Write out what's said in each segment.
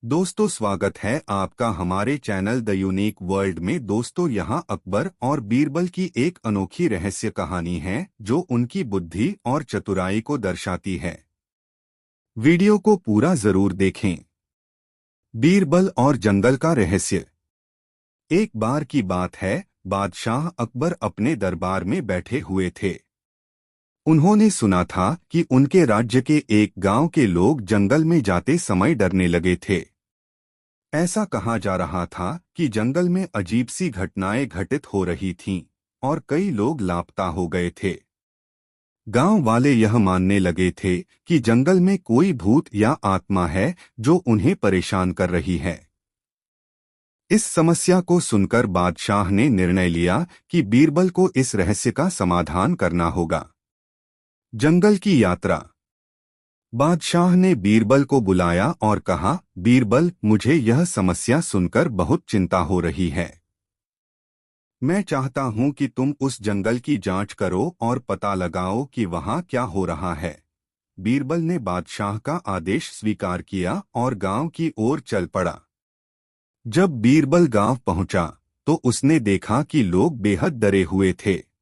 दोस्तों, स्वागत है आपका हमारे चैनल द यूनिक वर्ल्ड में। दोस्तों, यहाँ अकबर और बीरबल की एक अनोखी रहस्य कहानी है जो उनकी बुद्धि और चतुराई को दर्शाती है। वीडियो को पूरा जरूर देखें। बीरबल और जंगल का रहस्य। एक बार की बात है, बादशाह अकबर अपने दरबार में बैठे हुए थे। उन्होंने सुना था कि उनके राज्य के एक गांव के लोग जंगल में जाते समय डरने लगे थे। ऐसा कहा जा रहा था कि जंगल में अजीब सी घटनाएं घटित हो रही थीं और कई लोग लापता हो गए थे। गांव वाले यह मानने लगे थे कि जंगल में कोई भूत या आत्मा है जो उन्हें परेशान कर रही है। इस समस्या को सुनकर बादशाह ने निर्णय लिया कि बीरबल को इस रहस्य का समाधान करना होगा। जंगल की यात्रा। बादशाह ने बीरबल को बुलाया और कहा, बीरबल, मुझे यह समस्या सुनकर बहुत चिंता हो रही है। मैं चाहता हूं कि तुम उस जंगल की जांच करो और पता लगाओ कि वहां क्या हो रहा है। बीरबल ने बादशाह का आदेश स्वीकार किया और गांव की ओर चल पड़ा। जब बीरबल गांव पहुंचा तो उसने देखा कि लोग बेहद डरे हुए थे।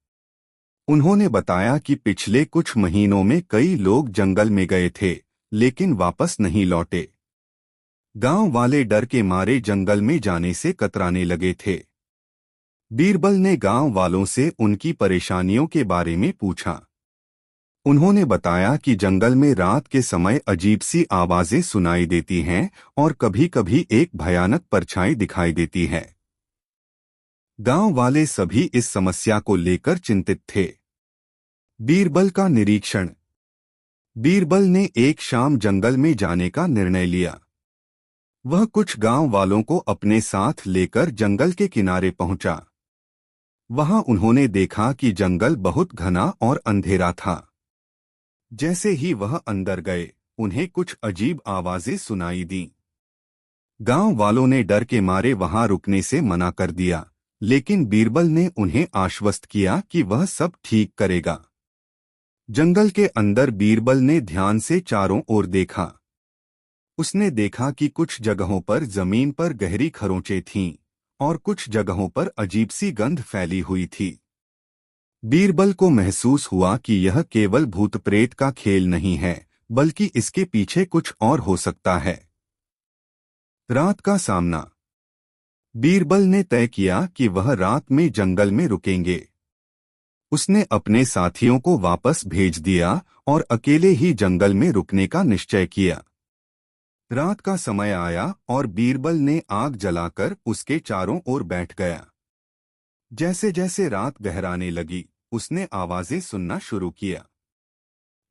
उन्होंने बताया कि पिछले कुछ महीनों में कई लोग जंगल में गए थे लेकिन वापस नहीं लौटे। गांव वाले डर के मारे जंगल में जाने से कतराने लगे थे। बीरबल ने गांव वालों से उनकी परेशानियों के बारे में पूछा। उन्होंने बताया कि जंगल में रात के समय अजीब सी आवाजें सुनाई देती हैं और कभी-कभी एक भयानक परछाई दिखाई देती है। गांव वाले सभी इस समस्या को लेकर चिंतित थे। बीरबल का निरीक्षण। बीरबल ने एक शाम जंगल में जाने का निर्णय लिया। वह कुछ गांव वालों को अपने साथ लेकर जंगल के किनारे पहुंचा। वहां उन्होंने देखा कि जंगल बहुत घना और अंधेरा था। जैसे ही वह अंदर गए, उन्हें कुछ अजीब आवाजें सुनाई दीं। गांव वालों ने डर के मारे वहां रुकने से मना कर दिया, लेकिन बीरबल ने उन्हें आश्वस्त किया कि वह सब ठीक करेगा। जंगल के अंदर बीरबल ने ध्यान से चारों ओर देखा। उसने देखा कि कुछ जगहों पर जमीन पर गहरी खरोंचें थीं और कुछ जगहों पर अजीब सी गंध फैली हुई थी। बीरबल को महसूस हुआ कि यह केवल भूत प्रेत का खेल नहीं है, बल्कि इसके पीछे कुछ और हो सकता है। रात का सामना। बीरबल ने तय किया कि वह रात में जंगल में रुकेंगे। उसने अपने साथियों को वापस भेज दिया और अकेले ही जंगल में रुकने का निश्चय किया। रात का समय आया और बीरबल ने आग जलाकर उसके चारों ओर बैठ गया। जैसे जैसे रात गहराने लगी, उसने आवाजें सुनना शुरू किया।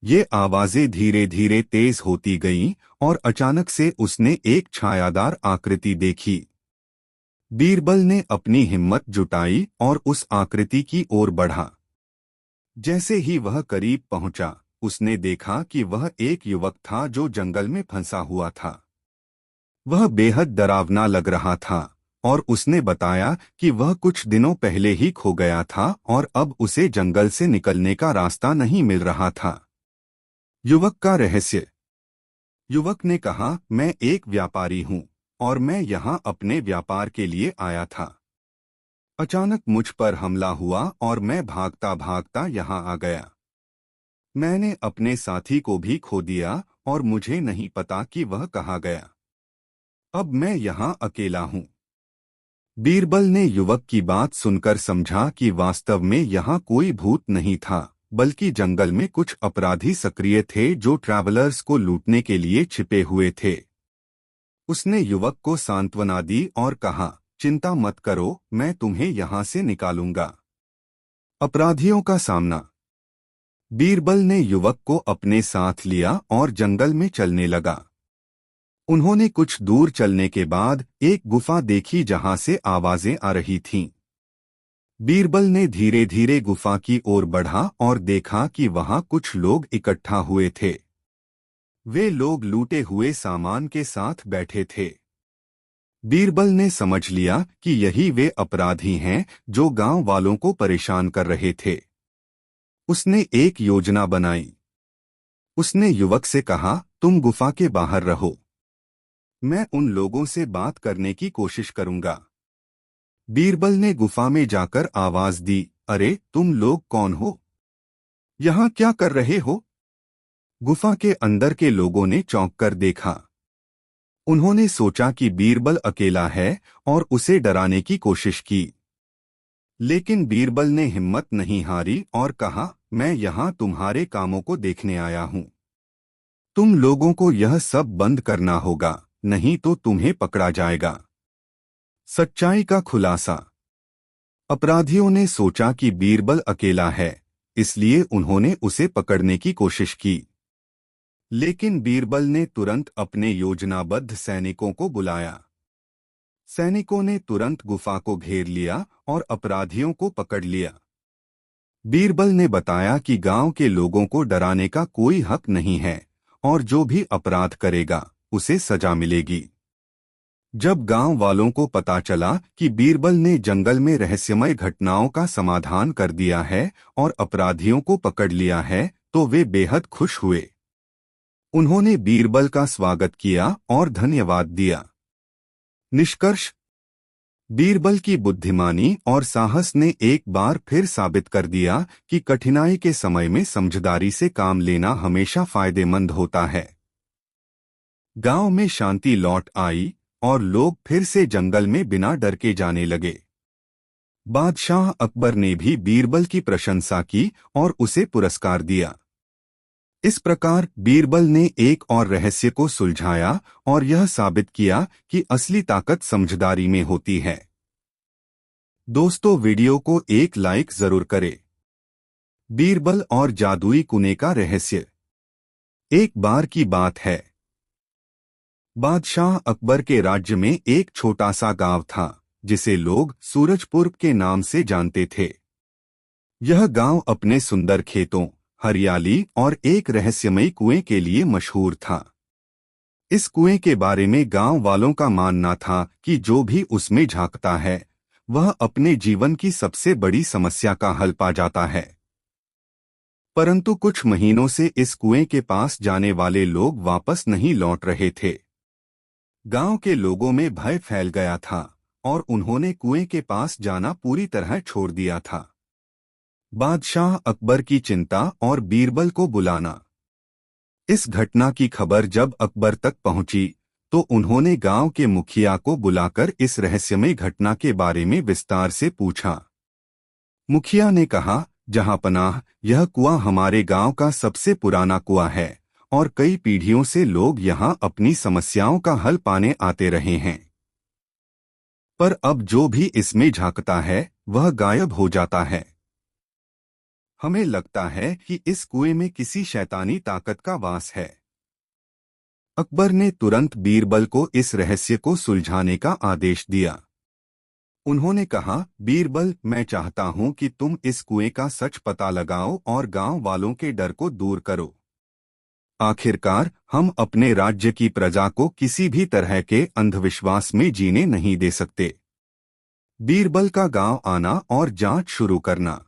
ये आवाजें धीरे धीरे तेज होती गईं और अचानक से उसने एक छायादार आकृति देखी। बीरबल ने अपनी हिम्मत जुटाई और उस आकृति की ओर बढ़ा। जैसे ही वह करीब पहुंचा, उसने देखा कि वह एक युवक था जो जंगल में फंसा हुआ था। वह बेहद डरावना लग रहा था और उसने बताया कि वह कुछ दिनों पहले ही खो गया था और अब उसे जंगल से निकलने का रास्ता नहीं मिल रहा था। युवक का रहस्य। युवक ने कहा, मैं एक व्यापारी हूं और मैं यहां अपने व्यापार के लिए आया था। अचानक मुझ पर हमला हुआ और मैं भागता भागता यहां आ गया। मैंने अपने साथी को भी खो दिया और मुझे नहीं पता कि वह कहाँ गया। अब मैं यहाँ अकेला हूँ। बीरबल ने युवक की बात सुनकर समझा कि वास्तव में यहाँ कोई भूत नहीं था, बल्कि जंगल में कुछ अपराधी सक्रिय थे जो ट्रैवलर्स को लूटने के लिए छिपे हुए थे। उसने युवक को सांत्वना दी और कहा, चिंता मत करो, मैं तुम्हें यहाँ से निकालूंगा। अपराधियों का सामना। बीरबल ने युवक को अपने साथ लिया और जंगल में चलने लगा। उन्होंने कुछ दूर चलने के बाद एक गुफा देखी जहां से आवाजें आ रही थीं। बीरबल ने धीरे धीरे गुफा की ओर बढ़ा और देखा कि वहां कुछ लोग इकट्ठा हुए थे। वे लोग लूटे हुए सामान के साथ बैठे थे। बीरबल ने समझ लिया कि यही वे अपराधी हैं जो गांव वालों को परेशान कर रहे थे। उसने एक योजना बनाई। उसने युवक से कहा, तुम गुफा के बाहर रहो। मैं उन लोगों से बात करने की कोशिश करूंगा। बीरबल ने गुफा में जाकर आवाज दी, अरे तुम लोग कौन हो? यहाँ क्या कर रहे हो? गुफा के अंदर के लोगों ने चौंक कर देखा। उन्होंने सोचा कि बीरबल अकेला है और उसे डराने की कोशिश की। लेकिन बीरबल ने हिम्मत नहीं हारी और कहा, मैं यहाँ तुम्हारे कामों को देखने आया हूँ। तुम लोगों को यह सब बंद करना होगा, नहीं तो तुम्हें पकड़ा जाएगा। सच्चाई का खुलासा। अपराधियों ने सोचा कि बीरबल अकेला है, इसलिए उन्होंने उसे पकड़ने की कोशिश की। लेकिन बीरबल ने तुरंत अपने योजनाबद्ध सैनिकों को बुलाया। सैनिकों ने तुरंत गुफा को घेर लिया और अपराधियों को पकड़ लिया। बीरबल ने बताया कि गांव के लोगों को डराने का कोई हक नहीं है और जो भी अपराध करेगा उसे सजा मिलेगी। जब गांव वालों को पता चला कि बीरबल ने जंगल में रहस्यमय घटनाओं का समाधान कर दिया है और अपराधियों को पकड़ लिया है, तो वे बेहद खुश हुए। उन्होंने बीरबल का स्वागत किया और धन्यवाद दिया। निष्कर्ष। बीरबल की बुद्धिमानी और साहस ने एक बार फिर साबित कर दिया कि कठिनाई के समय में समझदारी से काम लेना हमेशा फायदेमंद होता है। गांव में शांति लौट आई और लोग फिर से जंगल में बिना डर के जाने लगे। बादशाह अकबर ने भी बीरबल की प्रशंसा की और उसे पुरस्कार दिया। इस प्रकार बीरबल ने एक और रहस्य को सुलझाया और यह साबित किया कि असली ताकत समझदारी में होती है। दोस्तों, वीडियो को एक लाइक जरूर करें। बीरबल और जादुई कुएं का रहस्य। एक बार की बात है। बादशाह अकबर के राज्य में एक छोटा सा गांव था जिसे लोग सूरजपुर के नाम से जानते थे। यह गांव अपने सुंदर खेतों, हरियाली और एक रहस्यमयी कुएं के लिए मशहूर था। इस कुएं के बारे में गांव वालों का मानना था कि जो भी उसमें झांकता है वह अपने जीवन की सबसे बड़ी समस्या का हल पा जाता है। परंतु कुछ महीनों से इस कुएं के पास जाने वाले लोग वापस नहीं लौट रहे थे। गांव के लोगों में भय फैल गया था और उन्होंने कुएं के पास जाना पूरी तरह छोड़ दिया था। बादशाह अकबर की चिंता और बीरबल को बुलाना। इस घटना की खबर जब अकबर तक पहुंची तो उन्होंने गांव के मुखिया को बुलाकर इस रहस्यमय घटना के बारे में विस्तार से पूछा। मुखिया ने कहा, जहांपनाह, यह कुआं हमारे गांव का सबसे पुराना कुआं है और कई पीढ़ियों से लोग यहां अपनी समस्याओं का हल पाने आते रहे हैं। पर अब जो भी इसमें झांकता है वह गायब हो जाता है। हमें लगता है कि इस कुएं में किसी शैतानी ताकत का वास है। अकबर ने तुरंत बीरबल को इस रहस्य को सुलझाने का आदेश दिया। उन्होंने कहा, बीरबल, मैं चाहता हूं कि तुम इस कुएं का सच पता लगाओ और गांव वालों के डर को दूर करो। आखिरकार हम अपने राज्य की प्रजा को किसी भी तरह के अंधविश्वास में जीने नहीं दे सकते। बीरबल का गांव आना और जांच शुरू करना।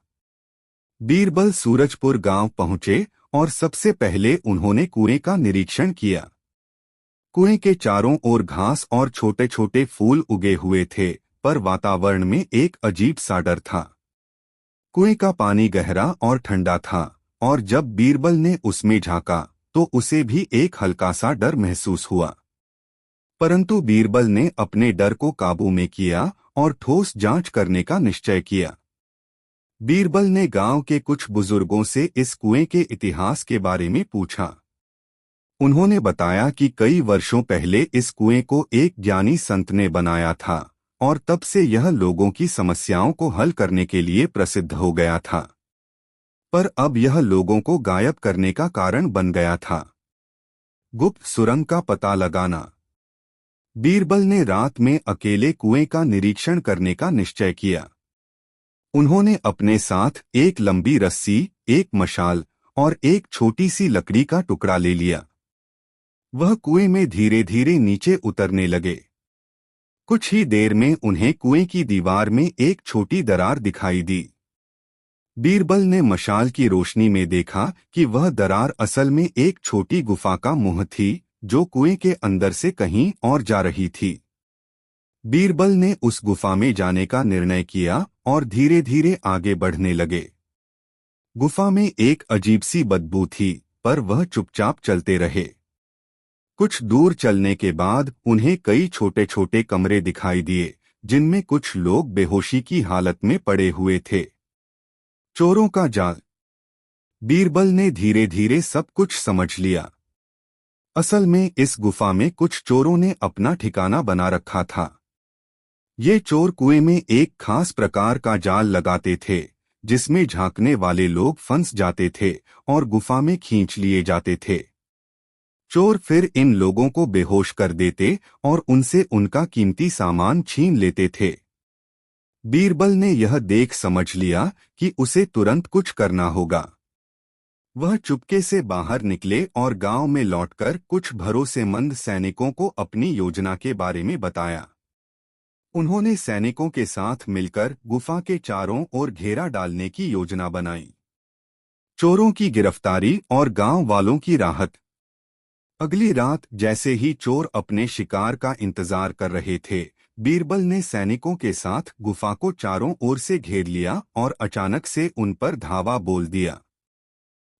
बीरबल सूरजपुर गांव पहुंचे और सबसे पहले उन्होंने कुएं का निरीक्षण किया। कुएं के चारों ओर घास और छोटे छोटे फूल उगे हुए थे, पर वातावरण में एक अजीब सा डर था। कुएं का पानी गहरा और ठंडा था और जब बीरबल ने उसमें झांका तो उसे भी एक हल्का सा डर महसूस हुआ। परंतु बीरबल ने अपने डर को काबू में किया और ठोस जांच करने का निश्चय किया। बीरबल ने गांव के कुछ बुजुर्गों से इस कुएं के इतिहास के बारे में पूछा। उन्होंने बताया कि कई वर्षों पहले इस कुएं को एक ज्ञानी संत ने बनाया था और तब से यह लोगों की समस्याओं को हल करने के लिए प्रसिद्ध हो गया था। पर अब यह लोगों को गायब करने का कारण बन गया था। गुप्त सुरंग का पता लगाना। बीरबल ने रात में अकेले कुएं का निरीक्षण करने का निश्चय किया। उन्होंने अपने साथ एक लंबी रस्सी, एक मशाल और एक छोटी सी लकड़ी का टुकड़ा ले लिया। वह कुएं में धीरे धीरे नीचे उतरने लगे। कुछ ही देर में उन्हें कुएं की दीवार में एक छोटी दरार दिखाई दी। बीरबल ने मशाल की रोशनी में देखा कि वह दरार असल में एक छोटी गुफा का मुंह थी जो कुएं के अंदर से कहीं और जा रही थी। बीरबल ने उस गुफा में जाने का निर्णय किया और धीरे धीरे आगे बढ़ने लगे। गुफा में एक अजीब सी बदबू थी, पर वह चुपचाप चलते रहे। कुछ दूर चलने के बाद उन्हें कई छोटे छोटे कमरे दिखाई दिए, जिनमें कुछ लोग बेहोशी की हालत में पड़े हुए थे। चोरों का जाल। बीरबल ने धीरे धीरे सब कुछ समझ लिया। असल में इस गुफा में कुछ चोरों ने अपना ठिकाना बना रखा था। ये चोर कुएं में एक खास प्रकार का जाल लगाते थे, जिसमें झांकने वाले लोग फंस जाते थे और गुफा में खींच लिए जाते थे। चोर फिर इन लोगों को बेहोश कर देते और उनसे उनका कीमती सामान छीन लेते थे। बीरबल ने यह देख समझ लिया कि उसे तुरंत कुछ करना होगा। वह चुपके से बाहर निकले और गांव में लौटकर कुछ भरोसेमंद सैनिकों को अपनी योजना के बारे में बताया। उन्होंने सैनिकों के साथ मिलकर गुफा के चारों ओर घेरा डालने की योजना बनाई। चोरों की गिरफ्तारी और गांव वालों की राहत। अगली रात जैसे ही चोर अपने शिकार का इंतजार कर रहे थे, बीरबल ने सैनिकों के साथ गुफा को चारों ओर से घेर लिया और अचानक से उन पर धावा बोल दिया।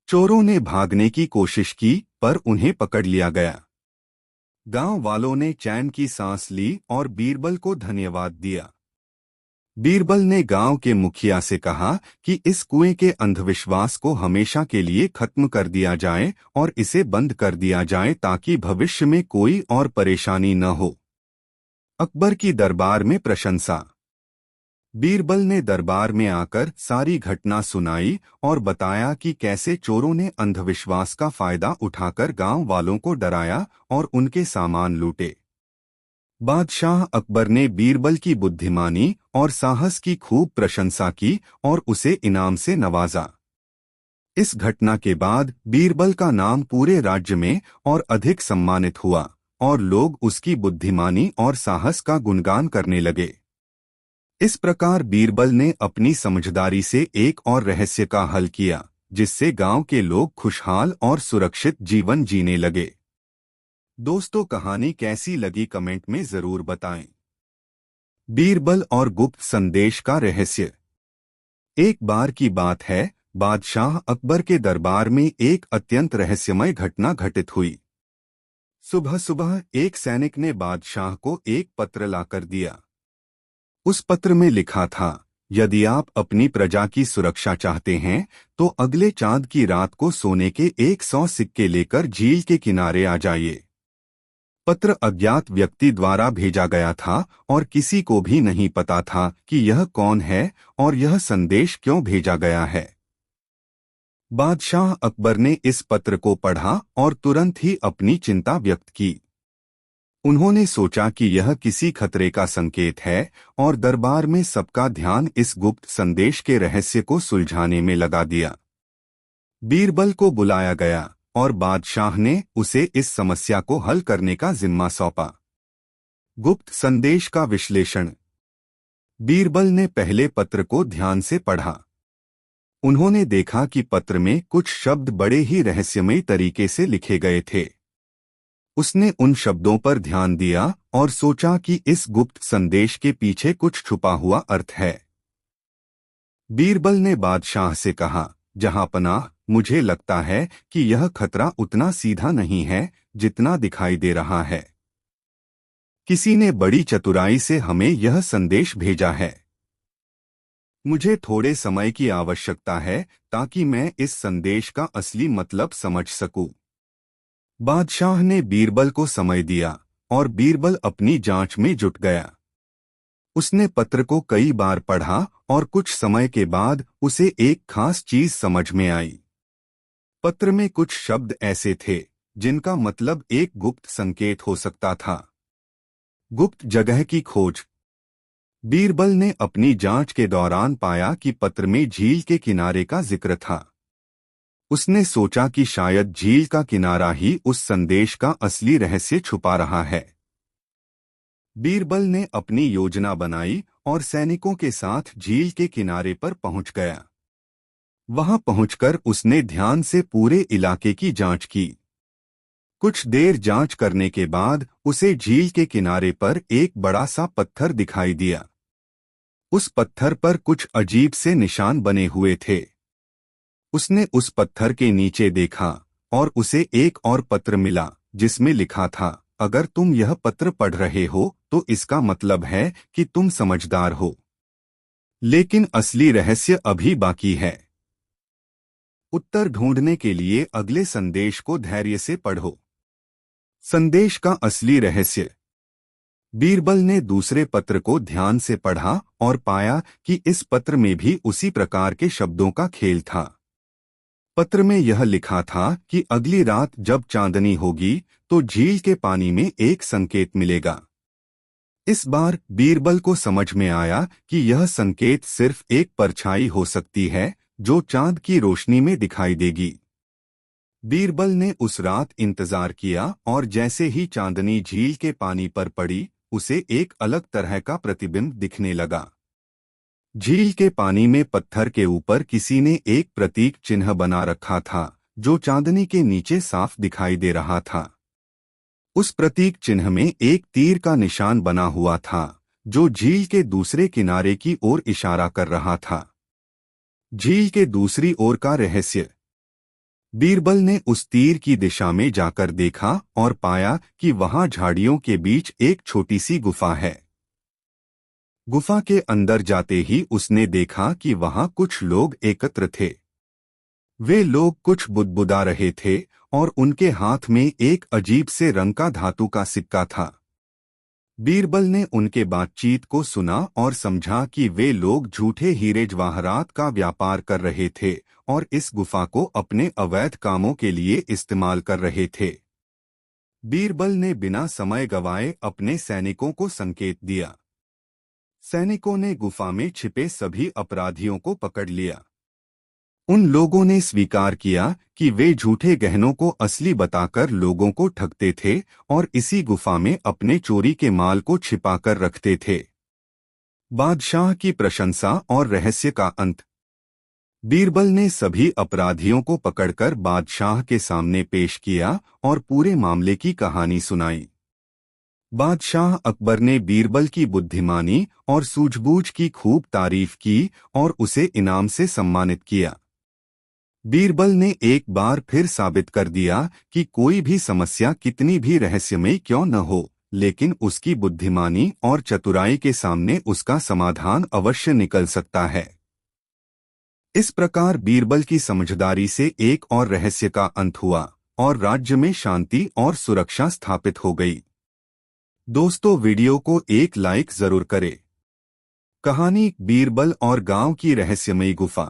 चोरों ने भागने की कोशिश की, पर उन्हें पकड़ लिया गया। गांव वालों ने चैन की सांस ली और बीरबल को धन्यवाद दिया। बीरबल ने गांव के मुखिया से कहा कि इस कुएं के अंधविश्वास को हमेशा के लिए खत्म कर दिया जाए और इसे बंद कर दिया जाए ताकि भविष्य में कोई और परेशानी न हो। अकबर की दरबार में प्रशंसा। बीरबल ने दरबार में आकर सारी घटना सुनाई और बताया कि कैसे चोरों ने अंधविश्वास का फायदा उठाकर गांव वालों को डराया और उनके सामान लूटे। बादशाह अकबर ने बीरबल की बुद्धिमानी और साहस की खूब प्रशंसा की और उसे इनाम से नवाजा। इस घटना के बाद बीरबल का नाम पूरे राज्य में और अधिक सम्मानित हुआ और लोग उसकी बुद्धिमानी और साहस का गुणगान करने लगे। इस प्रकार बीरबल ने अपनी समझदारी से एक और रहस्य का हल किया, जिससे गांव के लोग खुशहाल और सुरक्षित जीवन जीने लगे। दोस्तों, कहानी कैसी लगी कमेंट में जरूर बताएं। बीरबल और गुप्त संदेश का रहस्य। एक बार की बात है, बादशाह अकबर के दरबार में एक अत्यंत रहस्यमय घटना घटित हुई। सुबह सुबह एक सैनिक ने बादशाह को एक पत्र लाकर दिया। उस पत्र में लिखा था, यदि आप अपनी प्रजा की सुरक्षा चाहते हैं तो अगले चांद की रात को सोने के 100 सिक्के लेकर झील के किनारे आ जाइए। पत्र अज्ञात व्यक्ति द्वारा भेजा गया था और किसी को भी नहीं पता था कि यह कौन है और यह संदेश क्यों भेजा गया है। बादशाह अकबर ने इस पत्र को पढ़ा और तुरंत ही अपनी चिंता व्यक्त की। उन्होंने सोचा कि यह किसी खतरे का संकेत है और दरबार में सबका ध्यान इस गुप्त संदेश के रहस्य को सुलझाने में लगा दिया। बीरबल को बुलाया गया और बादशाह ने उसे इस समस्या को हल करने का जिम्मा सौंपा। गुप्त संदेश का विश्लेषण। बीरबल ने पहले पत्र को ध्यान से पढ़ा। उन्होंने देखा कि पत्र में कुछ शब्द बड़े ही रहस्यमय तरीके से लिखे गए थे। उसने उन शब्दों पर ध्यान दिया और सोचा कि इस गुप्त संदेश के पीछे कुछ छुपा हुआ अर्थ है। बीरबल ने बादशाह से कहा, जहांपनाह, मुझे लगता है कि यह खतरा उतना सीधा नहीं है जितना दिखाई दे रहा है। किसी ने बड़ी चतुराई से हमें यह संदेश भेजा है। मुझे थोड़े समय की आवश्यकता है ताकि मैं इस संदेश का असली मतलब समझ सकूं। बादशाह ने बीरबल को समय दिया और बीरबल अपनी जांच में जुट गया। उसने पत्र को कई बार पढ़ा और कुछ समय के बाद उसे एक खास चीज समझ में आई। पत्र में कुछ शब्द ऐसे थे जिनका मतलब एक गुप्त संकेत हो सकता था। गुप्त जगह की खोज। बीरबल ने अपनी जांच के दौरान पाया कि पत्र में झील के किनारे का जिक्र था। उसने सोचा कि शायद झील का किनारा ही उस संदेश का असली रहस्य छुपा रहा है। बीरबल ने अपनी योजना बनाई और सैनिकों के साथ झील के किनारे पर पहुंच गया। वहां पहुंचकर उसने ध्यान से पूरे इलाके की जांच की। कुछ देर जांच करने के बाद उसे झील के किनारे पर एक बड़ा सा पत्थर दिखाई दिया। उस पत्थर पर कुछ अजीब से निशान बने हुए थे। उसने उस पत्थर के नीचे देखा और उसे एक और पत्र मिला जिसमें लिखा था, अगर तुम यह पत्र पढ़ रहे हो तो इसका मतलब है कि तुम समझदार हो, लेकिन असली रहस्य अभी बाकी है। उत्तर ढूंढने के लिए अगले संदेश को धैर्य से पढ़ो। संदेश का असली रहस्य। बीरबल ने दूसरे पत्र को ध्यान से पढ़ा और पाया कि इस पत्र में भी उसी प्रकार के शब्दों का खेल था। पत्र में यह लिखा था कि अगली रात जब चांदनी होगी तो झील के पानी में एक संकेत मिलेगा। इस बार बीरबल को समझ में आया कि यह संकेत सिर्फ एक परछाई हो सकती है जो चांद की रोशनी में दिखाई देगी। बीरबल ने उस रात इंतजार किया और जैसे ही चांदनी झील के पानी पर पड़ी उसे एक अलग तरह का प्रतिबिंब दिखने लगा। झील के पानी में पत्थर के ऊपर किसी ने एक प्रतीक चिन्ह बना रखा था जो चांदनी के नीचे साफ दिखाई दे रहा था। उस प्रतीक चिन्ह में एक तीर का निशान बना हुआ था जो झील के दूसरे किनारे की ओर इशारा कर रहा था। झील के दूसरी ओर का रहस्य। बीरबल ने उस तीर की दिशा में जाकर देखा और पाया कि वहां झाड़ियों के बीच एक छोटी सी गुफा है। गुफा के अंदर जाते ही उसने देखा कि वहां कुछ लोग एकत्र थे। वे लोग कुछ बुदबुदा रहे थे और उनके हाथ में एक अजीब से रंग का धातु का सिक्का था। बीरबल ने उनके बातचीत को सुना और समझा कि वे लोग झूठे हीरे जवाहरात का व्यापार कर रहे थे और इस गुफा को अपने अवैध कामों के लिए इस्तेमाल कर रहे थे। बीरबल ने बिना समय गवाए अपने सैनिकों को संकेत दिया। सैनिकों ने गुफा में छिपे सभी अपराधियों को पकड़ लिया। उन लोगों ने स्वीकार किया कि वे झूठे गहनों को असली बताकर लोगों को ठगते थे और इसी गुफा में अपने चोरी के माल को छिपाकर रखते थे। बादशाह की प्रशंसा और रहस्य का अंत। बीरबल ने सभी अपराधियों को पकड़कर बादशाह के सामने पेश किया और पूरे मामले की कहानी सुनाई। बादशाह अकबर ने बीरबल की बुद्धिमानी और सूझबूझ की खूब तारीफ की और उसे इनाम से सम्मानित किया। बीरबल ने एक बार फिर साबित कर दिया कि कोई भी समस्या कितनी भी रहस्यमयी क्यों न हो, लेकिन उसकी बुद्धिमानी और चतुराई के सामने उसका समाधान अवश्य निकल सकता है। इस प्रकार बीरबल की समझदारी से एक और रहस्य का अंत हुआ और राज्य में शांति और सुरक्षा स्थापित हो गई। दोस्तों, वीडियो को एक लाइक जरूर करें। कहानी बीरबल और गांव की रहस्यमयी गुफा।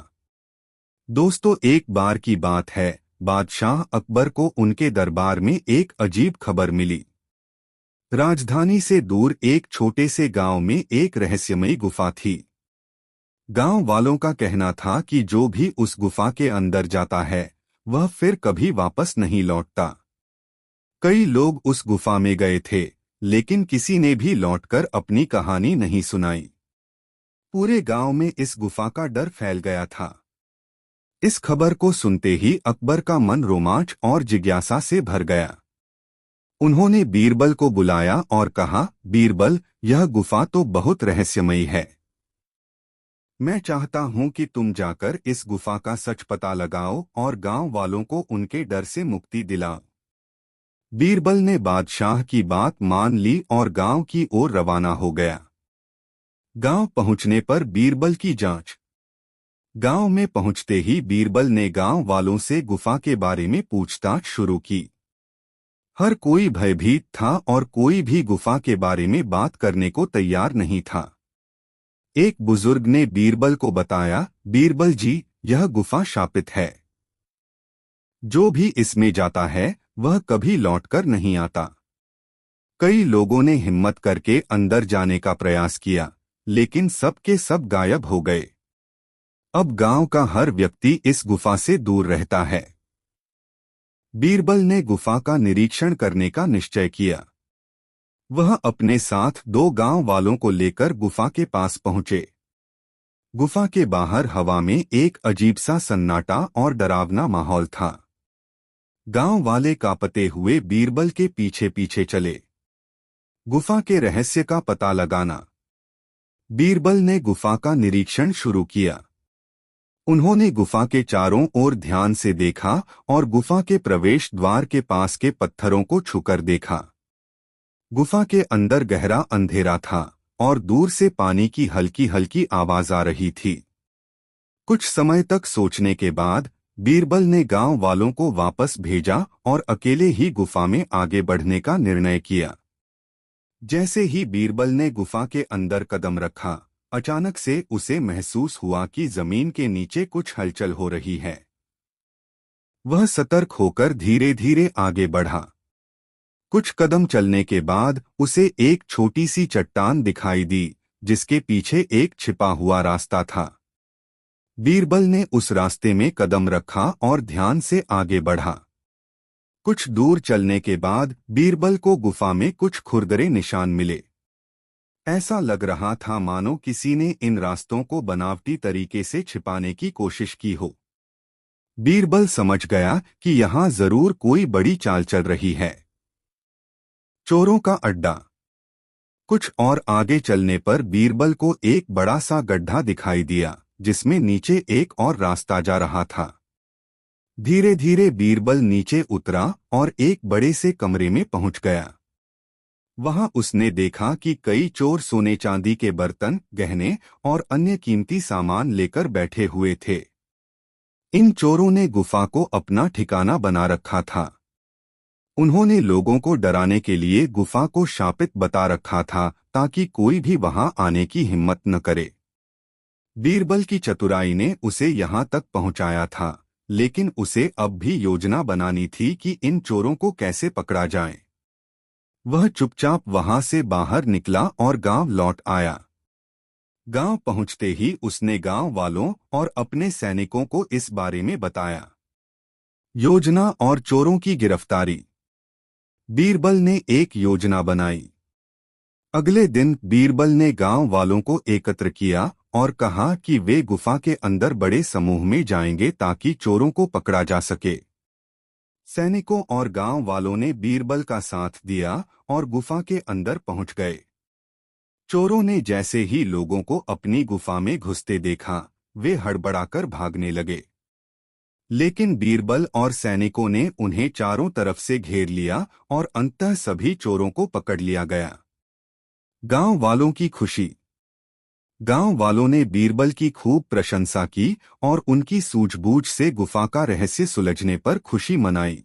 दोस्तों, एक बार की बात है, बादशाह अकबर को उनके दरबार में एक अजीब खबर मिली। राजधानी से दूर एक छोटे से गांव में एक रहस्यमयी गुफा थी। गांव वालों का कहना था कि जो भी उस गुफा के अंदर जाता है वह फिर कभी वापस नहीं लौटता। कई लोग उस गुफा में गए थे लेकिन किसी ने भी लौटकर अपनी कहानी नहीं सुनाई। पूरे गांव में इस गुफा का डर फैल गया था। इस खबर को सुनते ही अकबर का मन रोमांच और जिज्ञासा से भर गया। उन्होंने बीरबल को बुलाया और कहा, बीरबल, यह गुफा तो बहुत रहस्यमयी है। मैं चाहता हूं कि तुम जाकर इस गुफा का सच पता लगाओ और गांव वालों को उनके डर से मुक्ति दिलाओ। बीरबल ने बादशाह की बात मान ली और गांव की ओर रवाना हो गया। गांव पहुंचने पर बीरबल की जांच। गांव में पहुंचते ही बीरबल ने गांव वालों से गुफा के बारे में पूछताछ शुरू की। हर कोई भयभीत था और कोई भी गुफा के बारे में बात करने को तैयार नहीं था। एक बुजुर्ग ने बीरबल को बताया, बीरबल जी, यह गुफा शापित है। जो भी इसमें जाता है वह कभी लौटकर नहीं आता। कई लोगों ने हिम्मत करके अंदर जाने का प्रयास किया लेकिन सब के सब गायब हो गए। अब गांव का हर व्यक्ति इस गुफा से दूर रहता है। बीरबल ने गुफा का निरीक्षण करने का निश्चय किया। वह अपने साथ 2 गांव वालों को लेकर गुफा के पास पहुंचे। गुफा के बाहर हवा में एक अजीब सा सन्नाटा और डरावना माहौल था। गांव वाले कांपते हुए बीरबल के पीछे पीछे चले। गुफा के रहस्य का पता लगाना। बीरबल ने गुफा का निरीक्षण शुरू किया। उन्होंने गुफा के चारों ओर ध्यान से देखा और गुफा के प्रवेश द्वार के पास के पत्थरों को छूकर देखा। गुफा के अंदर गहरा अंधेरा था और दूर से पानी की हल्की हल्की आवाज आ रही थी। कुछ समय तक सोचने के बाद बीरबल ने गांव वालों को वापस भेजा और अकेले ही गुफा में आगे बढ़ने का निर्णय किया। जैसे ही बीरबल ने गुफा के अंदर कदम रखा, अचानक से उसे महसूस हुआ कि जमीन के नीचे कुछ हलचल हो रही है। वह सतर्क होकर धीरे धीरे आगे बढ़ा। कुछ कदम चलने के बाद उसे एक छोटी सी चट्टान दिखाई दी, जिसके पीछे एक छिपा हुआ रास्ता था। बीरबल ने उस रास्ते में कदम रखा और ध्यान से आगे बढ़ा। कुछ दूर चलने के बाद बीरबल को गुफा में कुछ खुरदरे निशान मिले। ऐसा लग रहा था मानो किसी ने इन रास्तों को बनावटी तरीके से छिपाने की कोशिश की हो। बीरबल समझ गया कि यहाँ जरूर कोई बड़ी चाल चल रही है। चोरों का अड्डा। कुछ और आगे चलने पर बीरबल को एक बड़ा सा गड्ढा दिखाई दिया, जिसमें नीचे एक और रास्ता जा रहा था। धीरे धीरे बीरबल नीचे उतरा और एक बड़े से कमरे में पहुंच गया। वहां उसने देखा कि कई चोर सोने चांदी के बर्तन, गहने और अन्य कीमती सामान लेकर बैठे हुए थे। इन चोरों ने गुफा को अपना ठिकाना बना रखा था। उन्होंने लोगों को डराने के लिए गुफा को शापित बता रखा था, ताकि कोई भी वहां आने की हिम्मत न करे। बीरबल की चतुराई ने उसे यहां तक पहुंचाया था, लेकिन उसे अब भी योजना बनानी थी कि इन चोरों को कैसे पकड़ा जाए। वह चुपचाप वहां से बाहर निकला और गांव लौट आया। गांव पहुंचते ही उसने गांव वालों और अपने सैनिकों को इस बारे में बताया। योजना और चोरों की गिरफ्तारी। बीरबल ने एक योजना बनाई। अगले दिन बीरबल ने गांव वालों को एकत्र किया और कहा कि वे गुफा के अंदर बड़े समूह में जाएंगे ताकि चोरों को पकड़ा जा सके। सैनिकों और गांव वालों ने बीरबल का साथ दिया और गुफा के अंदर पहुंच गए। चोरों ने जैसे ही लोगों को अपनी गुफा में घुसते देखा, वे हड़बड़ाकर भागने लगे। लेकिन बीरबल और सैनिकों ने उन्हें चारों तरफ से घेर लिया और अंततः सभी चोरों को पकड़ लिया गया। गांव वालों की खुशी। गांव वालों ने बीरबल की खूब प्रशंसा की और उनकी सूझबूझ से गुफा का रहस्य सुलझने पर खुशी मनाई।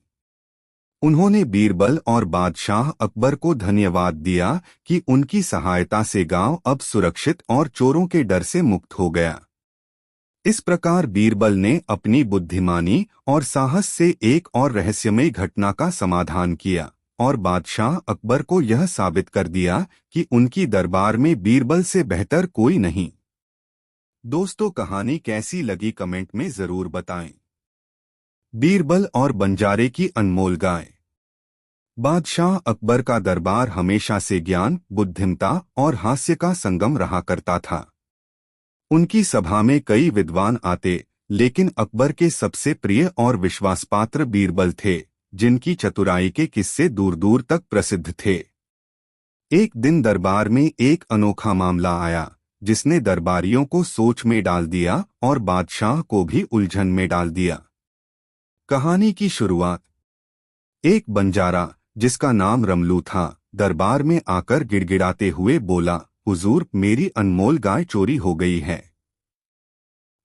उन्होंने बीरबल और बादशाह अकबर को धन्यवाद दिया कि उनकी सहायता से गांव अब सुरक्षित और चोरों के डर से मुक्त हो गया। इस प्रकार बीरबल ने अपनी बुद्धिमानी और साहस से एक और रहस्यमय घटना का समाधान किया और बादशाह अकबर को यह साबित कर दिया कि उनकी दरबार में बीरबल से बेहतर कोई नहीं। दोस्तों, कहानी कैसी लगी कमेंट में जरूर बताएं। बीरबल और बंजारे की अनमोल गाय। बादशाह अकबर का दरबार हमेशा से ज्ञान, बुद्धिमता और हास्य का संगम रहा करता था। उनकी सभा में कई विद्वान आते, लेकिन अकबर के सबसे प्रिय और विश्वासपात्र बीरबल थे, जिनकी चतुराई के किस्से दूर दूर तक प्रसिद्ध थे। एक दिन दरबार में एक अनोखा मामला आया, जिसने दरबारियों को सोच में डाल दिया और बादशाह को भी उलझन में डाल दिया। कहानी की शुरुआत। एक बंजारा, जिसका नाम रमलू था, दरबार में आकर गिड़गिड़ाते हुए बोला, हुजूर, मेरी अनमोल गाय चोरी हो गई है।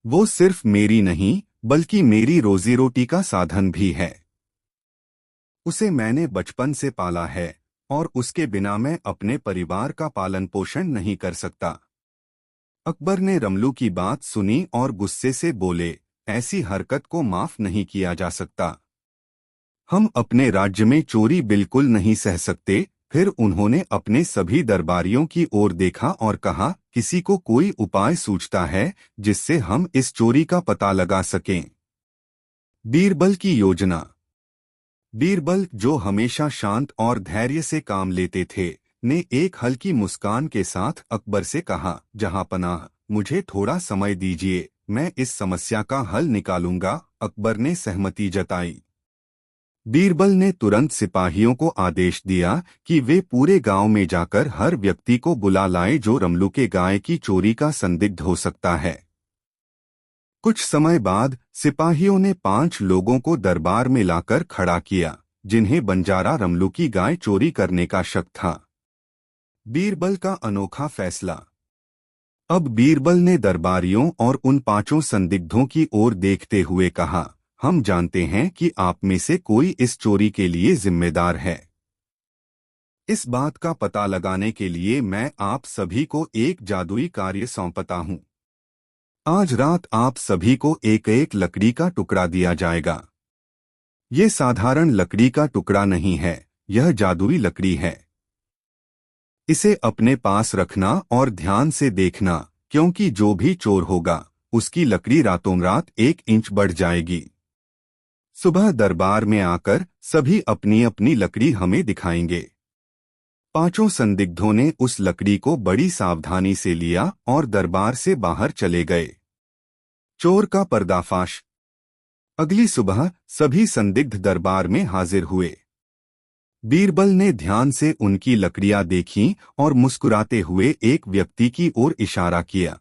वो सिर्फ मेरी नहीं, बल्कि मेरी रोजी रोटी का साधन भी है। उसे मैंने बचपन से पाला है और उसके बिना मैं अपने परिवार का पालन पोषण नहीं कर सकता। अकबर ने रमलू की बात सुनी और गुस्से से बोले, ऐसी हरकत को माफ नहीं किया जा सकता। हम अपने राज्य में चोरी बिल्कुल नहीं सह सकते। फिर उन्होंने अपने सभी दरबारियों की ओर देखा और कहा, किसी को कोई उपाय सूझता है जिससे हम इस चोरी का पता लगा सकें। बीरबल की योजना। बीरबल, जो हमेशा शांत और धैर्य से काम लेते थे, ने एक हल्की मुस्कान के साथ अकबर से कहा, जहांपनाह, मुझे थोड़ा समय दीजिए, मैं इस समस्या का हल निकालूंगा। अकबर ने सहमति जताई। बीरबल ने तुरंत सिपाहियों को आदेश दिया कि वे पूरे गांव में जाकर हर व्यक्ति को बुला लाए जो रमलू के गाय की चोरी का संदिग्ध हो सकता है। कुछ समय बाद सिपाहियों ने 5 लोगों को दरबार में लाकर खड़ा किया, जिन्हें बंजारा रमलू की गाय चोरी करने का शक था। बीरबल का अनोखा फैसला। अब बीरबल ने दरबारियों और उन 5 संदिग्धों की ओर देखते हुए कहा, हम जानते हैं कि आप में से कोई इस चोरी के लिए जिम्मेदार है। इस बात का पता लगाने के लिए मैं आप सभी को एक जादुई कार्य सौंपता हूं। आज रात आप सभी को एक एक लकड़ी का टुकड़ा दिया जाएगा। ये साधारण लकड़ी का टुकड़ा नहीं है, यह जादुई लकड़ी है। इसे अपने पास रखना और ध्यान से देखना, क्योंकि जो भी चोर होगा उसकी लकड़ी रातों रात 1 इंच बढ़ जाएगी। सुबह दरबार में आकर सभी अपनी अपनी लकड़ी हमें दिखाएंगे। 5 संदिग्धों ने उस लकड़ी को बड़ी सावधानी से लिया और दरबार से बाहर चले गए। चोर का पर्दाफाश। अगली सुबह सभी संदिग्ध दरबार में हाजिर हुए। बीरबल ने ध्यान से उनकी लकड़ियां देखीं और मुस्कुराते हुए एक व्यक्ति की ओर इशारा किया।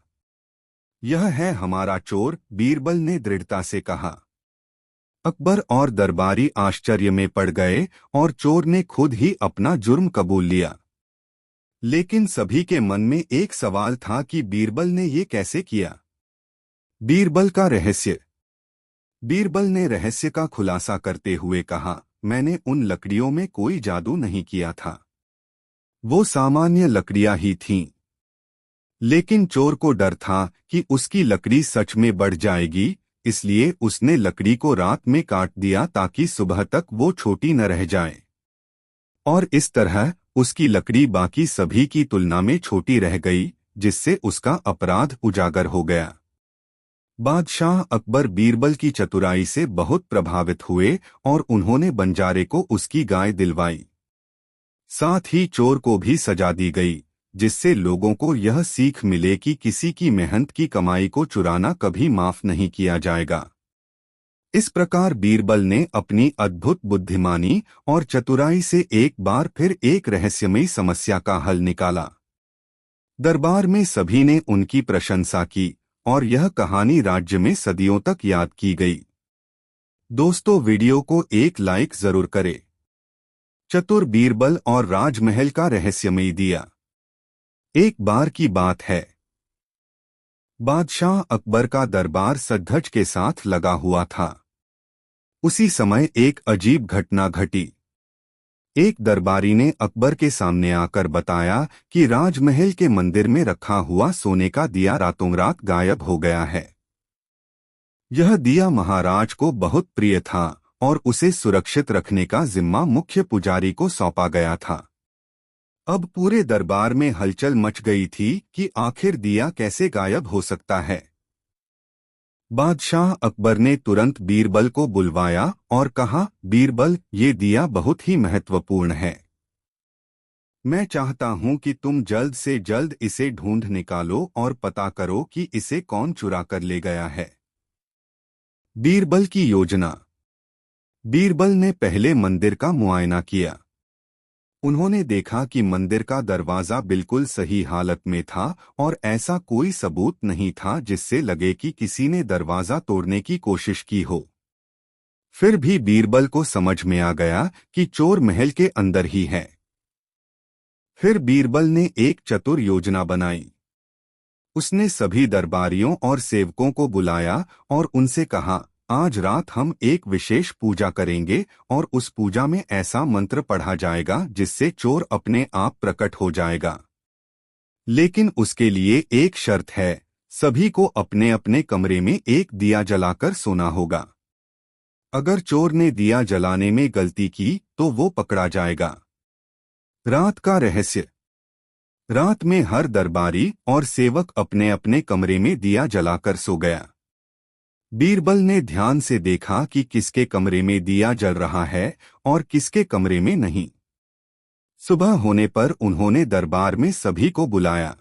यह है हमारा चोर, बीरबल ने दृढ़ता से कहा। अकबर और दरबारी आश्चर्य में पड़ गए और चोर ने खुद ही अपना जुर्म कबूल लिया। लेकिन सभी के मन में एक सवाल था कि बीरबल ने ये कैसे किया। बीरबल का रहस्य। बीरबल ने रहस्य का खुलासा करते हुए कहा, मैंने उन लकड़ियों में कोई जादू नहीं किया था। वो सामान्य लकड़ियां ही थीं। लेकिन चोर को डर था कि उसकी लकड़ी सच में बढ़ जाएगी, इसलिए उसने लकड़ी को रात में काट दिया ताकि सुबह तक वो छोटी न रह जाए। और इस तरह उसकी लकड़ी बाकी सभी की तुलना में छोटी रह गई, जिससे उसका अपराध उजागर हो गया। बादशाह अकबर बीरबल की चतुराई से बहुत प्रभावित हुए और उन्होंने बंजारे को उसकी गाय दिलवाई। साथ ही चोर को भी सजा दी गई, जिससे लोगों को यह सीख मिले कि किसी की मेहनत की कमाई को चुराना कभी माफ नहीं किया जाएगा। इस प्रकार बीरबल ने अपनी अद्भुत बुद्धिमानी और चतुराई से एक बार फिर एक रहस्यमयी समस्या का हल निकाला। दरबार में सभी ने उनकी प्रशंसा की और यह कहानी राज्य में सदियों तक याद की गई। दोस्तों, वीडियो को एक लाइक जरूर करें। चतुर बीरबल और राजमहल का रहस्यमयी दिया। एक बार की बात है, बादशाह अकबर का दरबार सजधज के साथ लगा हुआ था। उसी समय एक अजीब घटना घटी। एक दरबारी ने अकबर के सामने आकर बताया कि राजमहल के मंदिर में रखा हुआ सोने का दिया रातों रात गायब हो गया है। यह दिया महाराज को बहुत प्रिय था और उसे सुरक्षित रखने का जिम्मा मुख्य पुजारी को सौंपा गया था। अब पूरे दरबार में हलचल मच गई थी कि आखिर दिया कैसे गायब हो सकता है। बादशाह अकबर ने तुरंत बीरबल को बुलवाया और कहा, बीरबल, ये दिया बहुत ही महत्वपूर्ण है। मैं चाहता हूं कि तुम जल्द से जल्द इसे ढूंढ निकालो और पता करो कि इसे कौन चुरा कर ले गया है। बीरबल की योजना। बीरबल ने पहले मंदिर का मुआयना किया। उन्होंने देखा कि मंदिर का दरवाजा बिल्कुल सही हालत में था और ऐसा कोई सबूत नहीं था जिससे लगे कि किसी ने दरवाजा तोड़ने की कोशिश की हो। फिर भी बीरबल को समझ में आ गया कि चोर महल के अंदर ही है। फिर बीरबल ने एक चतुर योजना बनाई। उसने सभी दरबारियों और सेवकों को बुलाया और उनसे कहा, आज रात हम एक विशेष पूजा करेंगे और उस पूजा में ऐसा मंत्र पढ़ा जाएगा जिससे चोर अपने आप प्रकट हो जाएगा। लेकिन उसके लिए एक शर्त है, सभी को अपने अपने कमरे में एक दिया जलाकर सोना होगा। अगर चोर ने दिया जलाने में गलती की तो वो पकड़ा जाएगा। रात का रहस्य। रात में हर दरबारी और सेवक अपने अपने कमरे में दिया जलाकर सो गया। बीरबल ने ध्यान से देखा कि किसके कमरे में दिया जल रहा है और किसके कमरे में नहीं। सुबह होने पर उन्होंने दरबार में सभी को बुलाया।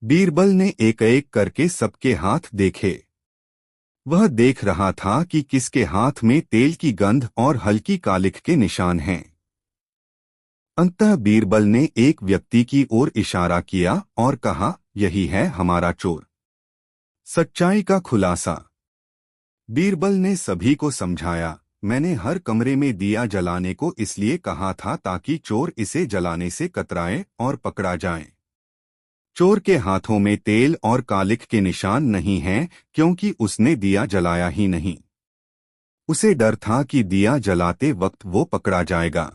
बीरबल ने एक एक करके सबके हाथ देखे। वह देख रहा था कि किसके हाथ में तेल की गंध और हल्की कालिख के निशान हैं। अंततः बीरबल ने एक व्यक्ति की ओर इशारा किया और कहा, यही है हमारा चोर। सच्चाई का खुलासा। बीरबल ने सभी को समझाया, मैंने हर कमरे में दिया जलाने को इसलिए कहा था ताकि चोर इसे जलाने से कतराए और पकड़ा जाए। चोर के हाथों में तेल और कालिख के निशान नहीं हैं क्योंकि उसने दिया जलाया ही नहीं। उसे डर था कि दिया जलाते वक्त वो पकड़ा जाएगा।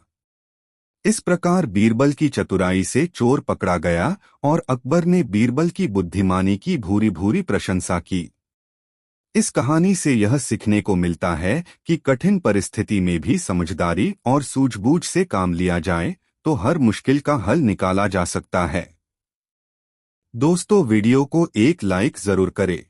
इस प्रकार बीरबल की चतुराई से चोर पकड़ा गया और अकबर ने बीरबल की बुद्धिमानी की भूरी भूरी प्रशंसा की। इस कहानी से यह सीखने को मिलता है कि कठिन परिस्थिति में भी समझदारी और सूझबूझ से काम लिया जाए तो हर मुश्किल का हल निकाला जा सकता है। दोस्तों, वीडियो को एक लाइक जरूर करें।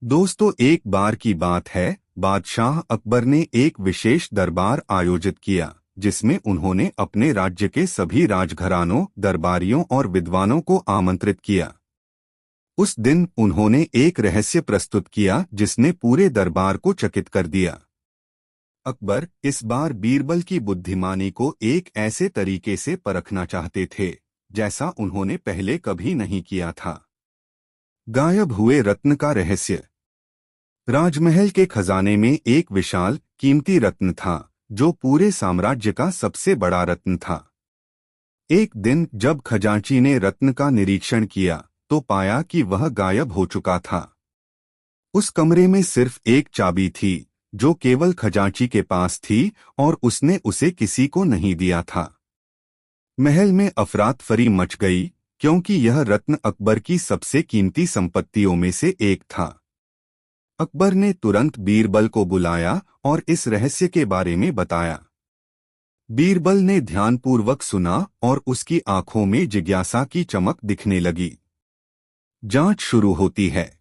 दोस्तों, एक बार की बात है, बादशाह अकबर ने एक विशेष दरबार आयोजित किया जिसमें उन्होंने अपने राज्य के सभी राजघरानों, दरबारियों और विद्वानों को आमंत्रित किया। उस दिन उन्होंने एक रहस्य प्रस्तुत किया जिसने पूरे दरबार को चकित कर दिया। अकबर इस बार बीरबल की बुद्धिमानी को एक ऐसे तरीके से परखना चाहते थे जैसा उन्होंने पहले कभी नहीं किया था। गायब हुए रत्न का रहस्य। राजमहल के खजाने में एक विशाल कीमती रत्न था जो पूरे साम्राज्य का सबसे बड़ा रत्न था। एक दिन जब खजांची ने रत्न का निरीक्षण किया तो पाया कि वह गायब हो चुका था। उस कमरे में सिर्फ एक चाबी थी जो केवल खजांची के पास थी और उसने उसे किसी को नहीं दिया था। महल में अफरातफरी मच गई क्योंकि यह रत्न अकबर की सबसे कीमती संपत्तियों में से एक था। अकबर ने तुरंत बीरबल को बुलाया और इस रहस्य के बारे में बताया। बीरबल ने ध्यानपूर्वक सुना और उसकी आंखों में जिज्ञासा की चमक दिखने लगी। जांच शुरू होती है।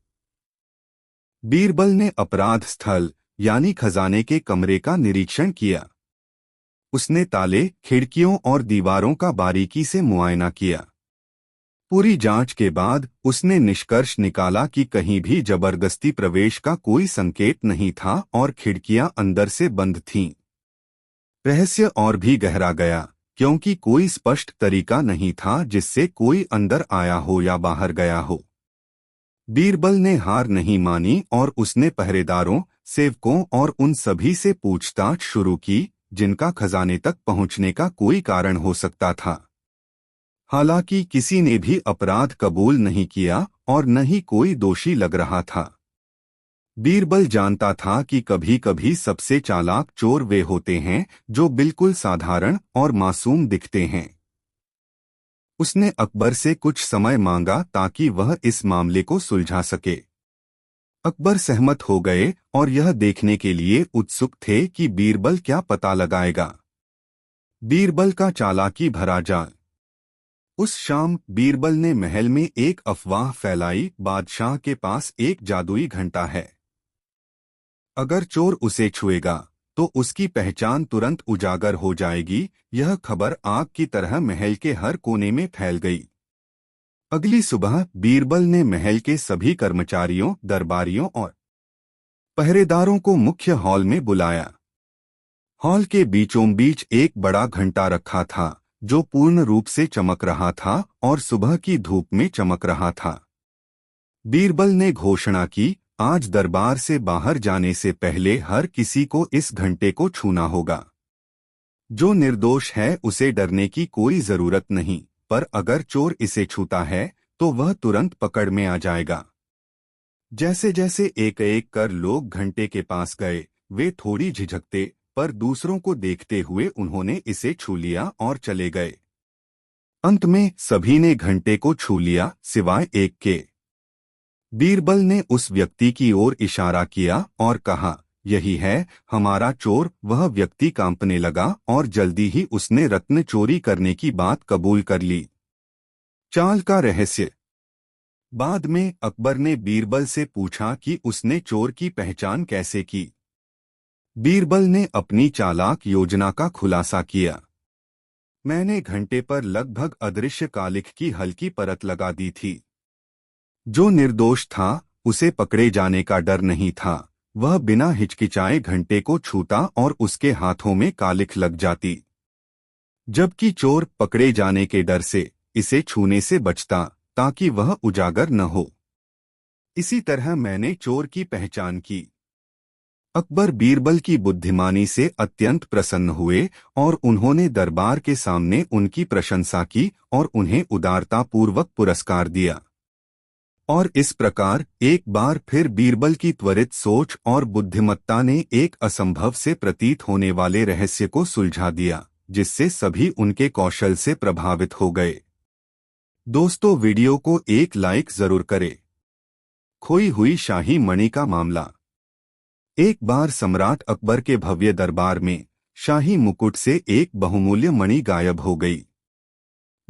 बीरबल ने अपराध स्थल यानी खजाने के कमरे का निरीक्षण किया। उसने ताले, खिड़कियों और दीवारों का बारीकी से मुआयना किया। पूरी जांच के बाद उसने निष्कर्ष निकाला कि कहीं भी जबरदस्ती प्रवेश का कोई संकेत नहीं था और खिड़कियां अंदर से बंद थीं। रहस्य और भी गहरा गया क्योंकि कोई स्पष्ट तरीका नहीं था जिससे कोई अंदर आया हो या बाहर गया हो। बीरबल ने हार नहीं मानी और उसने पहरेदारों, सेवकों और उन सभी से पूछताछ शुरू की जिनका खजाने तक पहुंचने का कोई कारण हो सकता था। हालांकि किसी ने भी अपराध कबूल नहीं किया और न ही कोई दोषी लग रहा था। बीरबल जानता था कि कभी कभी सबसे चालाक चोर वे होते हैं जो बिल्कुल साधारण और मासूम दिखते हैं। उसने अकबर से कुछ समय मांगा ताकि वह इस मामले को सुलझा सके। अकबर सहमत हो गए और यह देखने के लिए उत्सुक थे कि बीरबल क्या पता लगाएगा। बीरबल का चालाकी भरा जाल। उस शाम बीरबल ने महल में एक अफवाह फैलाई, बादशाह के पास एक जादुई घंटा है। अगर चोर उसे छुएगा तो उसकी पहचान तुरंत उजागर हो जाएगी। यह खबर आग की तरह महल के हर कोने में फैल गई। अगली सुबह बीरबल ने महल के सभी कर्मचारियों, दरबारियों और पहरेदारों को मुख्य हॉल में बुलाया। हॉल के बीचों बीच एक बड़ा घंटा रखा था जो पूर्ण रूप से चमक रहा था और सुबह की धूप में चमक रहा था। बीरबल ने घोषणा की, आज दरबार से बाहर जाने से पहले हर किसी को इस घंटे को छूना होगा। जो निर्दोष है उसे डरने की कोई जरूरत नहीं, पर अगर चोर इसे छूता है तो वह तुरंत पकड़ में आ जाएगा। जैसे जैसे एक एक कर लोग घंटे के पास गए, वे थोड़ी झिझकते पर दूसरों को देखते हुए उन्होंने इसे छू लिया और चले गए। अंत में सभी ने घंटे को छू लिया सिवाय एक के। बीरबल ने उस व्यक्ति की ओर इशारा किया और कहा, यही है हमारा चोर। वह व्यक्ति कांपने लगा और जल्दी ही उसने रत्न चोरी करने की बात कबूल कर ली। चाल का रहस्य। बाद में अकबर ने बीरबल से पूछा कि उसने चोर की पहचान कैसे की। बीरबल ने अपनी चालाक योजना का खुलासा किया। मैंने घंटे पर लगभग अदृश्य कालिख की हल्की परत लगा दी थी। जो निर्दोष था उसे पकड़े जाने का डर नहीं था। वह बिना हिचकिचाए घंटे को छूता और उसके हाथों में कालिख लग जाती, जबकि चोर पकड़े जाने के डर से इसे छूने से बचता ताकि वह उजागर न हो। इसी तरह मैंने चोर की पहचान की। अकबर बीरबल की बुद्धिमानी से अत्यंत प्रसन्न हुए और उन्होंने दरबार के सामने उनकी प्रशंसा की और उन्हें उदारतापूर्वक पुरस्कार दिया। और इस प्रकार एक बार फिर बीरबल की त्वरित सोच और बुद्धिमत्ता ने एक असंभव से प्रतीत होने वाले रहस्य को सुलझा दिया, जिससे सभी उनके कौशल से प्रभावित हो गए। दोस्तों, वीडियो को एक लाइक जरूर करें। खोई हुई शाही मणि का मामला। एक बार सम्राट अकबर के भव्य दरबार में शाही मुकुट से एक बहुमूल्य मणि गायब हो गई।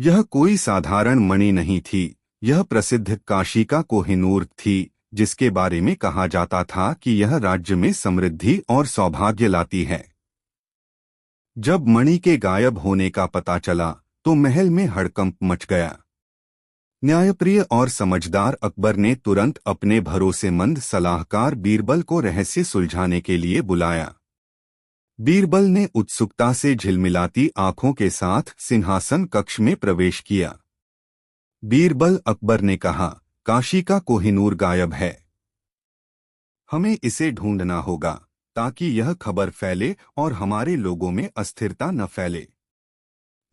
यह कोई साधारण मणि नहीं थी, यह प्रसिद्ध काशी का कोहिनूर थी, जिसके बारे में कहा जाता था कि यह राज्य में समृद्धि और सौभाग्य लाती है। जब मणि के गायब होने का पता चला तो महल में हड़कंप मच गया। न्यायप्रिय और समझदार अकबर ने तुरंत अपने भरोसेमंद सलाहकार बीरबल को रहस्य सुलझाने के लिए बुलाया। बीरबल ने उत्सुकता से झिलमिलाती आंखों के साथ सिंहासन कक्ष में प्रवेश किया। बीरबल, अकबर ने कहा, काशी का कोहिनूर गायब है। हमें इसे ढूंढना होगा ताकि यह खबर फैले और हमारे लोगों में अस्थिरता न फैले।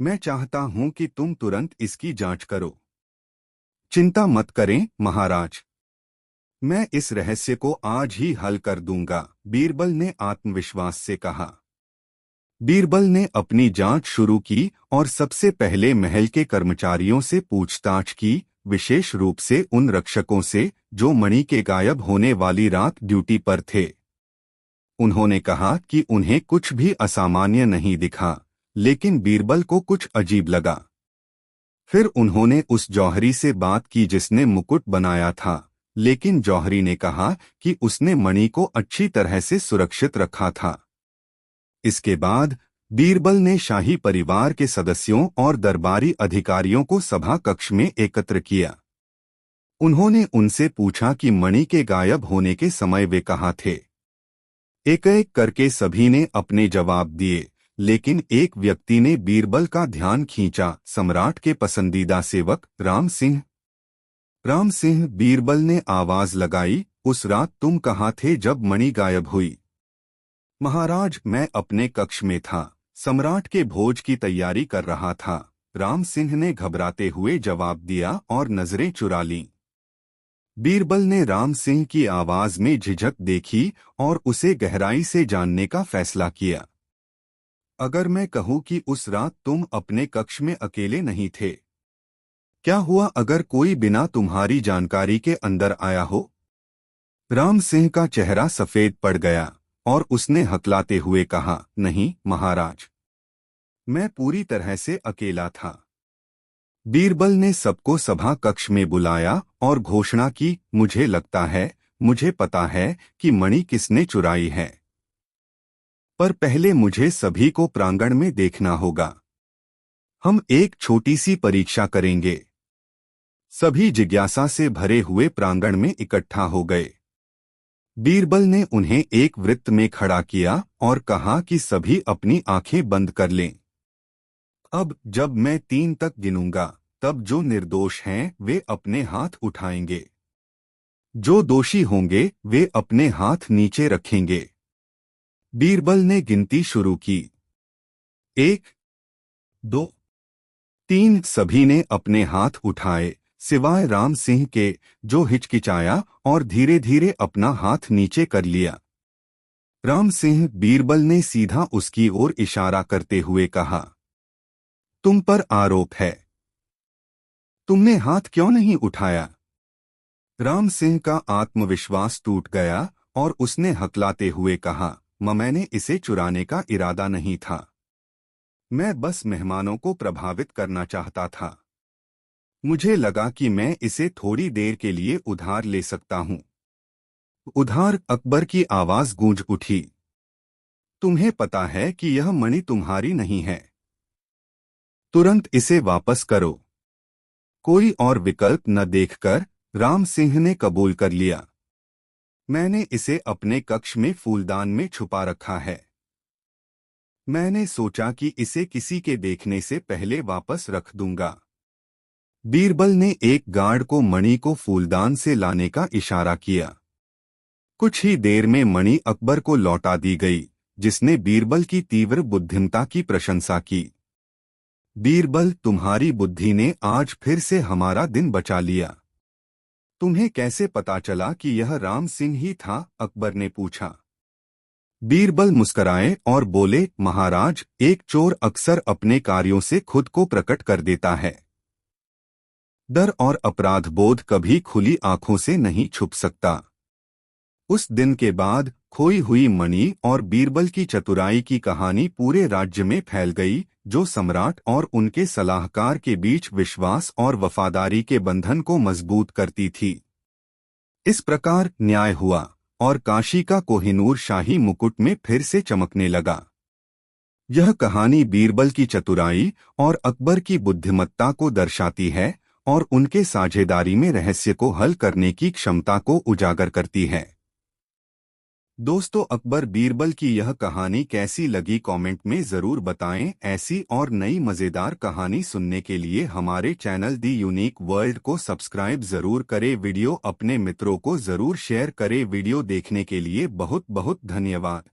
मैं चाहता हूं कि तुम तुरंत इसकी जांच करो। चिंता मत करें महाराज, मैं इस रहस्य को आज ही हल कर दूंगा, बीरबल ने आत्मविश्वास से कहा। बीरबल ने अपनी जांच शुरू की और सबसे पहले महल के कर्मचारियों से पूछताछ की, विशेष रूप से उन रक्षकों से जो मणि के गायब होने वाली रात ड्यूटी पर थे। उन्होंने कहा कि उन्हें कुछ भी असामान्य नहीं दिखा, लेकिन बीरबल को कुछ अजीब लगा। फिर उन्होंने उस जौहरी से बात की जिसने मुकुट बनाया था, लेकिन जौहरी ने कहा कि उसने मणि को अच्छी तरह से सुरक्षित रखा था। इसके बाद बीरबल ने शाही परिवार के सदस्यों और दरबारी अधिकारियों को सभा कक्ष में एकत्र किया। उन्होंने उनसे पूछा कि मणि के गायब होने के समय वे कहाँ थे। एक-एक करके सभी ने अपने जवाब दिए, लेकिन एक व्यक्ति ने बीरबल का ध्यान खींचा, सम्राट के पसंदीदा सेवक राम सिंह। राम सिंह, बीरबल ने आवाज लगाई, उस रात तुम कहाँ थे जब मणि गायब हुई? महाराज, मैं अपने कक्ष में था, सम्राट के भोज की तैयारी कर रहा था, राम सिंह ने घबराते हुए जवाब दिया और नजरें चुरा लीं। बीरबल ने राम सिंह की आवाज में झिझक देखी और उसे गहराई से जानने का फैसला किया। अगर मैं कहूं कि उस रात तुम अपने कक्ष में अकेले नहीं थे, क्या हुआ अगर कोई बिना तुम्हारी जानकारी के अंदर आया हो? राम सिंह का चेहरा सफेद पड़ गया और उसने हकलाते हुए कहा, नहीं महाराज, मैं पूरी तरह से अकेला था। बीरबल ने सबको सभा कक्ष में बुलाया और घोषणा की, मुझे लगता है, मुझे पता है कि मणि किसने चुराई है, पर पहले मुझे सभी को प्रांगण में देखना होगा। हम एक छोटी सी परीक्षा करेंगे। सभी जिज्ञासा से भरे हुए प्रांगण में इकट्ठा हो गए। बीरबल ने उन्हें एक वृत्त में खड़ा किया और कहा कि सभी अपनी आंखें बंद कर लें। अब जब मैं 3 तक गिनूंगा, तब जो निर्दोष हैं वे अपने हाथ उठाएंगे। जो दोषी होंगे वे अपने हाथ नीचे रखेंगे। बीरबल ने गिनती शुरू की। 1, 2, 3। सभी ने अपने हाथ उठाए, सिवाय राम सिंह के, जो हिचकिचाया और धीरे धीरे अपना हाथ नीचे कर लिया। राम सिंह, बीरबल ने सीधा उसकी ओर इशारा करते हुए कहा, तुम पर आरोप है। तुमने हाथ क्यों नहीं उठाया? राम सिंह का आत्मविश्वास टूट गया और उसने हकलाते हुए कहा, मैंने इसे चुराने का इरादा नहीं था। मैं बस मेहमानों को प्रभावित करना चाहता था। मुझे लगा कि मैं इसे थोड़ी देर के लिए उधार ले सकता हूं। उधार? अकबर की आवाज गूंज उठी। तुम्हें पता है कि यह मणि तुम्हारी नहीं है। तुरंत इसे वापस करो। कोई और विकल्प न देखकर राम सिंह ने कबूल कर लिया। मैंने इसे अपने कक्ष में फूलदान में छुपा रखा है। मैंने सोचा कि इसे किसी के देखने से पहले वापस रख दूंगा। बीरबल ने एक गार्ड को मणि को फूलदान से लाने का इशारा किया। कुछ ही देर में मणि अकबर को लौटा दी गई, जिसने बीरबल की तीव्र बुद्धिमत्ता की प्रशंसा की। बीरबल, तुम्हारी बुद्धि ने आज फिर से हमारा दिन बचा लिया। तुम्हें कैसे पता चला कि यह राम सिंह ही था? अकबर ने पूछा। बीरबल मुस्कराए और बोले, महाराज, एक चोर अक्सर अपने कार्यों से खुद को प्रकट कर देता है। डर और अपराध बोध कभी खुली आंखों से नहीं छुप सकता। उस दिन के बाद खोई हुई मणि और बीरबल की चतुराई की कहानी पूरे राज्य में फैल गई, जो सम्राट और उनके सलाहकार के बीच विश्वास और वफादारी के बंधन को मजबूत करती थी। इस प्रकार न्याय हुआ और काशी का कोहिनूर शाही मुकुट में फिर से चमकने लगा। यह कहानी बीरबल की चतुराई और अकबर की बुद्धिमत्ता को दर्शाती है और उनके साझेदारी में रहस्य को हल करने की क्षमता को उजागर करती है। दोस्तों, अकबर बीरबल की यह कहानी कैसी लगी कमेंट में ज़रूर बताएं। ऐसी और नई मज़ेदार कहानी सुनने के लिए हमारे चैनल दी यूनिक वर्ल्ड को सब्सक्राइब ज़रूर करें। वीडियो अपने मित्रों को ज़रूर शेयर करें। वीडियो देखने के लिए बहुत बहुत धन्यवाद।